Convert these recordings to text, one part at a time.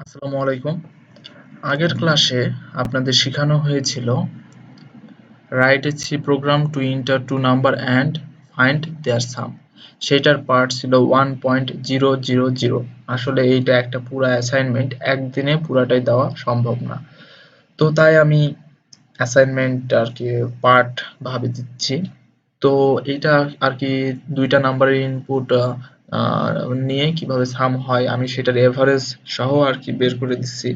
আসসালামু আলাইকুম। আগের ক্লাসে আপনাদের শেখানো হয়েছিল write a C program to enter two number and find their sum. সেটার পার্ট ছিল 1.000। আসলে এইটা একটা পুরো অ্যাসাইনমেন্ট, একদিনে পুরাটাই দেওয়া সম্ভব না। তো তাই আমি অ্যাসাইনমেন্ট আর কি পার্ট ভাবে দিচ্ছি। তো এইটা আর কি দুইটা নাম্বারের ইনপুট নিয়ে কিভাবে সাম হয় আমি সেটার এভারেজ সহ আর কি বের করে দিচ্ছি।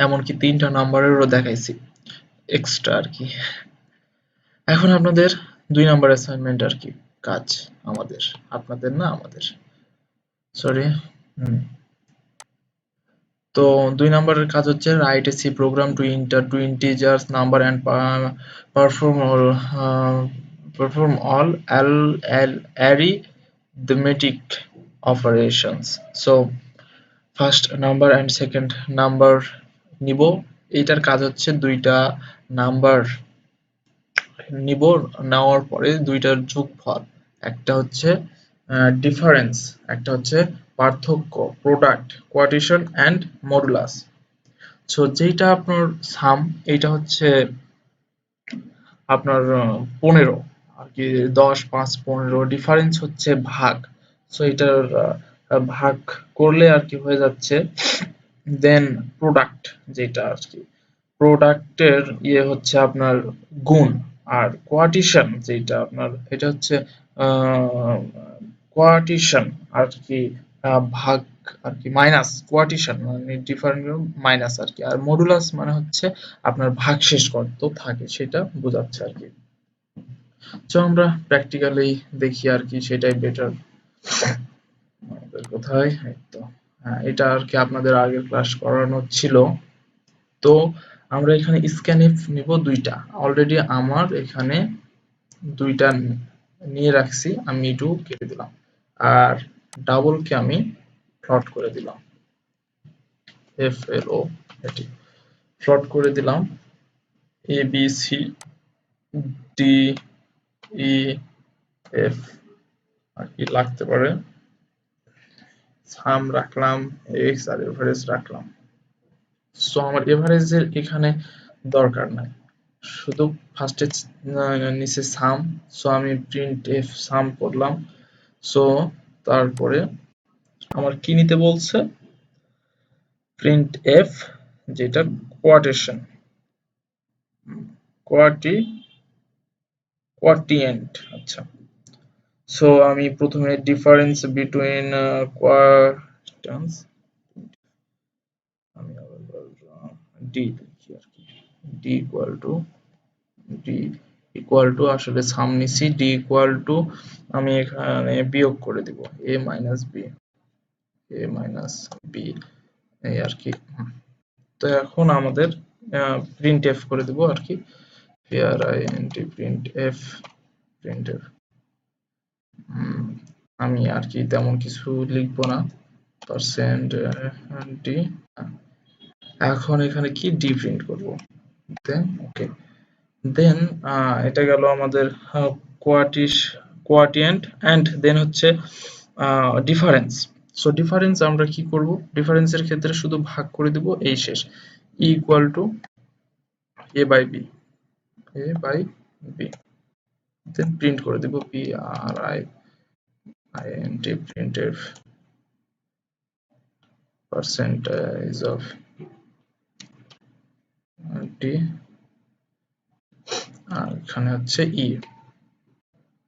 এমনকি ৩টা নাম্বারেরও দেখাইছি এক্সট্রা আর কি। এখন আপনাদের ২ নাম্বার অ্যাসাইনমেন্ট আর কি কাজ আমাদের, আপনাদের না আমাদের। সরি। হুম। তো ২ নাম্বারের কাজ হচ্ছে write a C program to enter two integers number and perform all perform all arithmetic operations. So first number and second number নিব। এইটার কাজ হচ্ছে দুইটা নাম্বার নিব, নেওয়ার পরে দুইটার যোগফল, একটা হচ্ছে ডিফারেন্স, একটা হচ্ছে পার্থক্য, প্রোডাক্ট, কোয়াটিশন অ্যান্ড মডুলাস। সো যেইটা আপনার সাম, এইটা হচ্ছে আপনার 15 আর কি, 10, 5, 15। ডিফারেন্স হচ্ছে ভাগ। সো এটার ভাগ করলে আর কি হয়ে যাচ্ছে। দেন প্রোডাক্ট, যেটা আর কি প্রোডাক্টের ইয়ে হচ্ছে আপনার গুণ। আর কোয়াটিশন যেটা আপনার, এটা হচ্ছে কোয়াটিশন আর কি ভাগ আর কি, মাইনাস কোয়াটিশন মানে ডিফারেন্ট মাইনাস আর কি। আর মডুলাস মানে হচ্ছে আপনার ভাগশেষ কত থাকে সেটা বোঝাচ্ছে আর কি। তো আমরা প্র্যাকটিক্যালি দেখি আর কি, সেটাই বেটার। আমাদের কোথায়, এই তো। হ্যাঁ, এটা আর কি আপনাদের আগের ক্লাস করানো ছিল। তো আমরা এখানে স্ক্যানইফ নিব দুইটা। অলরেডি আমার এখানে দুইটা নিয়ে রাখছি, আমি এটু কেটে দিলাম। আর ডাবলকে আমি প্লট করে দিলাম, FLO, এটি প্লট করে দিলাম। ABCDEF আর কি লাগতে পারে, সাম রাখলাম, এক্স আর এভারেজ রাখলাম। সো আমার এভারেজের এখানে দরকার নাই, শুধু ফার্স্টে নিচে সাম। সো আমি প্রিন্ট এফ সাম করলাম। সো তারপরে আমার কি নিতে বলছে, প্রিন্ট এফ, যেটা কোয়াটেশন, কোয়াটিয়েন্ট। আচ্ছা, সো আমি প্রথমে ডিফারেন্স বিটুইন কোয়াটান্স, আমি আবার ডি লিখি আর কি, D equal to D equal to, আসলে সাম নিছি, ডি ইকুয়াল টু আমি এখানে বিয়োগ করে দিব এ মাইনাস বি, এ মাইনাস বি, এই আর কি। তো এখন আমাদের প্রিন্ট এফ করে দিব আর কি, প্রিন্ট এফ, প্রিন্ট এফ। আমি আর কি তেমন কিছু লিখবো না, পার্সেন্ট ডি। এখন এখানে কি ডি প্রিন্ট করব, দেন ওকে। দেন এটা গেল আমাদের কোয়াটিয়েন্ট অ্যান্ড দেন হচ্ছে ডিফারেন্স। সো ডিফারেন্স আমরা কি করব, ডিফারেন্সের ক্ষেত্রে শুধু ভাগ করে দিব, এই শেষ। E equal to A by B, A by B, then print করে দিব P R I I N T, print F percentage of T, আর এখানে হচ্ছে ই।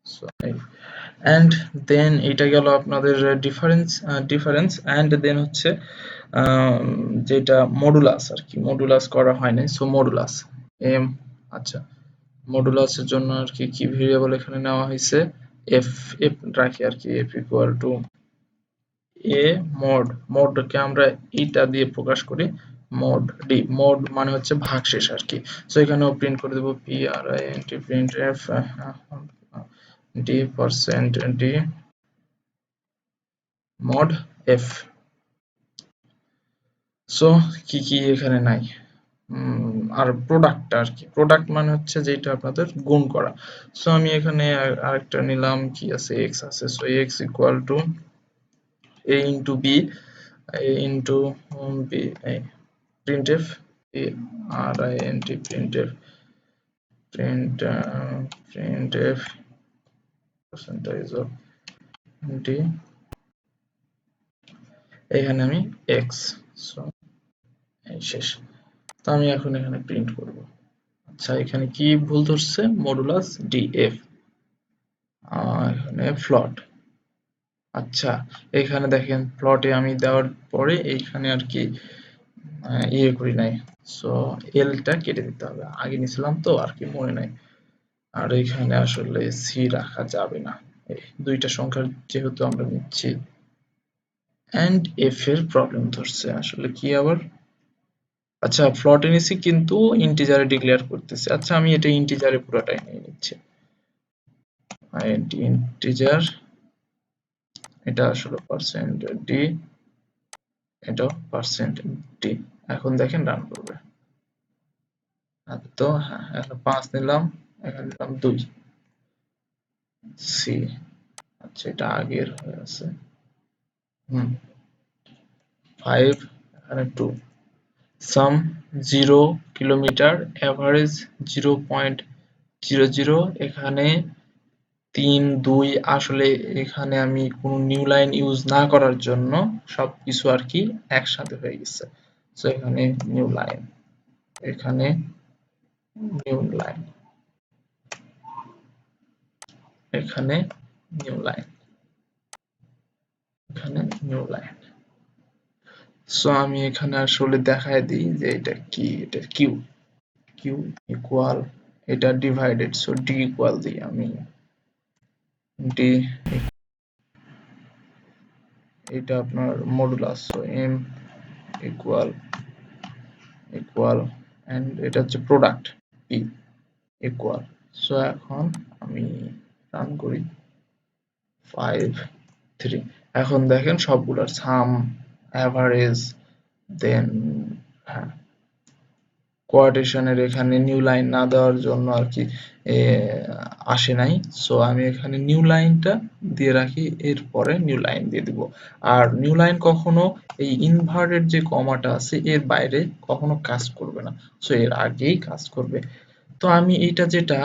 সো অ্যান্ড দেন এটা গেল আপনাদের ডিফারেন্স অ্যান্ড দেন হচ্ছে যেটা মডুলাস আর কি, মডুলাস করা হয় নাই, সো মডুলাস এম। আচ্ছা, মডুলাসের জন্য আর কি কি ভেরিয়েবল এখানে নেওয়া হয়েছে, এফ, এফ রাখি আর কি, F equal to A mod, মডকে আমরা এইটা দিয়ে প্রকাশ করি, মড ডি, মড মানে হচ্ছে ভাগশেষ আর কি। সো এখানেও প্রিন্ট করে দেব P R I N T, print F D percent D mod F. So কি কি এখানে নাই, আর প্রোডাক্ট আর কি, প্রোডাক্ট মানে হচ্ছে যেটা আপনাদের গুণ করা। সো আমি এখানে আরেকটা নিলাম, কি আছে, এক্স আছে। So x equal to a into b, into printf printf percentage of d, এখানে আমি x, সো এই শেষ। তো আমি এখন এখানে প্রিন্ট করব। আচ্ছা, এখানে কি ভুল ধরছে? মডুলাস df, এখানে ফ্লট। আচ্ছা, এখানে দেখেন প্লটে আমি দেওয়ার পরে এইখানে আর কি ইয়ে করি নাই, সো এলটা কেটে দিতে হবে। আগে নিছিলাম তো আর কি মনে নাই। আর এখানে আসলে সি রাখা যাবে না, এই দুইটা সংখ্যার যেহেতু আমরা নিচ্ছি। এন্ড এফ এর প্রবলেম ধরছে, আসলে কি আবার? আচ্ছা, ফ্লটে নিছি কিন্তু ইন্টিজারে ডিক্লেয়ার করতেছে। আচ্ছা, আমি এটা ইন্টিজারে পুরোটাই নিয়ে নিচ্ছি। ইন্টিজার, এটা আসলে পার্সেন্ট ডি, এটা পার্সেন্ট ডি। এখন দেখেন রান করবে। তো হ্যাঁ, এখন 5 নিলাম, এখানে নিলাম 2 সি। আচ্ছা, এটা আগের হয়ে আছে। 5, এখানে 2, সাম 0 কিলোমিটার, এভারেজ 0.00, এখানে 3 2। আসলে এখানে আমি কোনো নিউ লাইন ইউজ না করার জন্য সবকিছু আর কি একসাথে হয়ে গেছে। সো এখানে নিউ লাইন, এখানে নিউ লাইন, এখানে নিউ লাইন, এখানে নিউ লাইন। সো আমি এখানে আসলে দেখায় দিই যে এটা কি, এটা কিউ, কিউ ইকুয়াল, এটা ডিভাইডেড, সো ডি ইকুয়াল দিই আমি, ডি, এটা আপনার modulus, so m equal equal, and এটা হচ্ছে প্রোডাক্ট পি ইকুয়াল। সো এখন আমি রান করি 5 3। এখন দেখেন সবগুলোর সাম, অ্যাভারেজ, দেন হ্যাঁ, কোয়াটেশনের এখানে নিউ লাইন না দেওয়ার জন্য আর কি আসে নাই। সো আমি এখানে নিউ লাইনটা দিয়ে রাখি, এরপরে নিউ লাইন দিয়ে দিব। আর নিউ লাইন কখনো এই ইনভার্টেড যে কমাটা আছে এর বাইরে কখনো কাজ করবে না, সো এর আগেই কাজ করবে। তো আমি এটা যেটা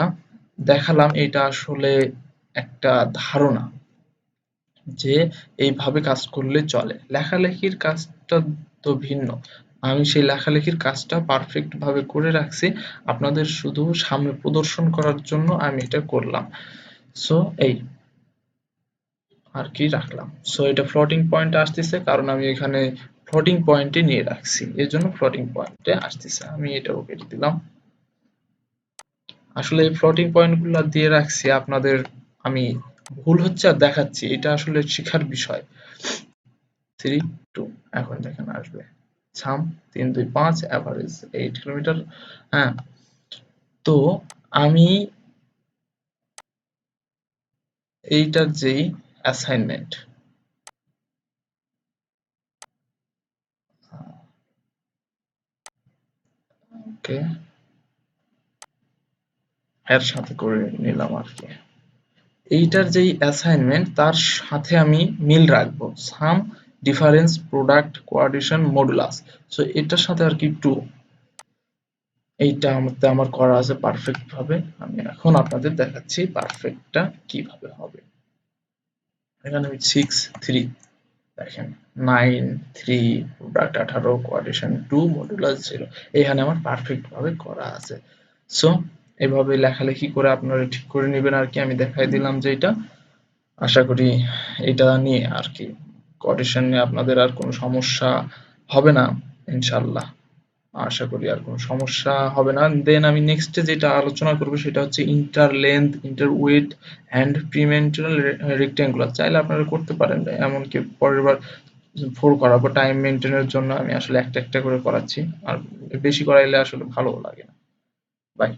দেখালাম এটা আসলে একটা ধারণা যে এইভাবে কাজ করলে চলে। লেখালেখির কাজটা তো ভিন্ন। আমি সেই লেখালেখির কাজটা পারফেক্ট ভাবে করে রাখছি, আপনাদের শুধু সামনে প্রদর্শন করার জন্য আমি এটা করলাম। সো এই আর কি রাখলাম। সো এটা ফ্লোটিং পয়েন্টে আসতেছে কারণ আমি এখানে ফ্লোটিং পয়েন্টে নিয়ে রাখছি, এর জন্য ফ্লোটিং পয়েন্টে আসতেছে। আমি এটাও কেটে দিলাম। আসলে এই ফ্লোটিং পয়েন্টগুলো দিয়ে রাখছি আপনাদের, আমি ভুল হচ্ছে আর দেখাচ্ছি, এটা আসলে শেখার বিষয়। 3 2, এখন দেখেন আসবে সাম 3 2 5, এভারেজ 8 কিলোমিটার। হ্যাঁ, তো আমি এইটার যেই অ্যাসাইনমেন্ট, ওকে, এর সাথে করে নিলাম আর কি। এইটার যেই অ্যাসাইনমেন্ট তার সাথে আমি মিল রাখবো, সাম, ডিফারেন্স, প্রোডাক্ট, কোয়াড্রেশন, মডুলাস। সো এটার সাথে আর কি 2, এইটা আমার করা আছে পারফেক্ট ভাবে। আমি এখন আপনাদের দেখাচ্ছি পারফেক্টটা কিভাবে হবে। এখানে আমি 6 3, দেখেন 9 3, প্রোডাক্ট 18, কোয়াড্রেশন 2, মডুলাস 0, এখানে আমার পারফেক্ট ভাবে করা আছে। সো এভাবে লেখালেখি করে আপনারা ঠিক করে নেবেন আর কি। আমি দেখাই দিলাম যে এটা, আশা করি এটা নিয়ে আর কি কোয়াড্রেশন নিয়ে আপনাদের আর কোনো সমস্যা হবে না ইনশাল্লাহ। আশা করি আর কোনো সমস্যা হবে না। দেন আমি নেক্সটে যেটা আলোচনা করব সেটা হচ্ছে inter length, inter width and প্রিমেন্টাল রেক্ট্যাঙ্গুলার। চাইলে আপনারা করতে পারেন, এমনকি পরের বার 4 করাবো। টাইম মেনটেনের জন্য আমি আসলে একটা একটা করে করাচ্ছি, আর বেশি করাইলে আসলে ভালো লাগে না। বাই।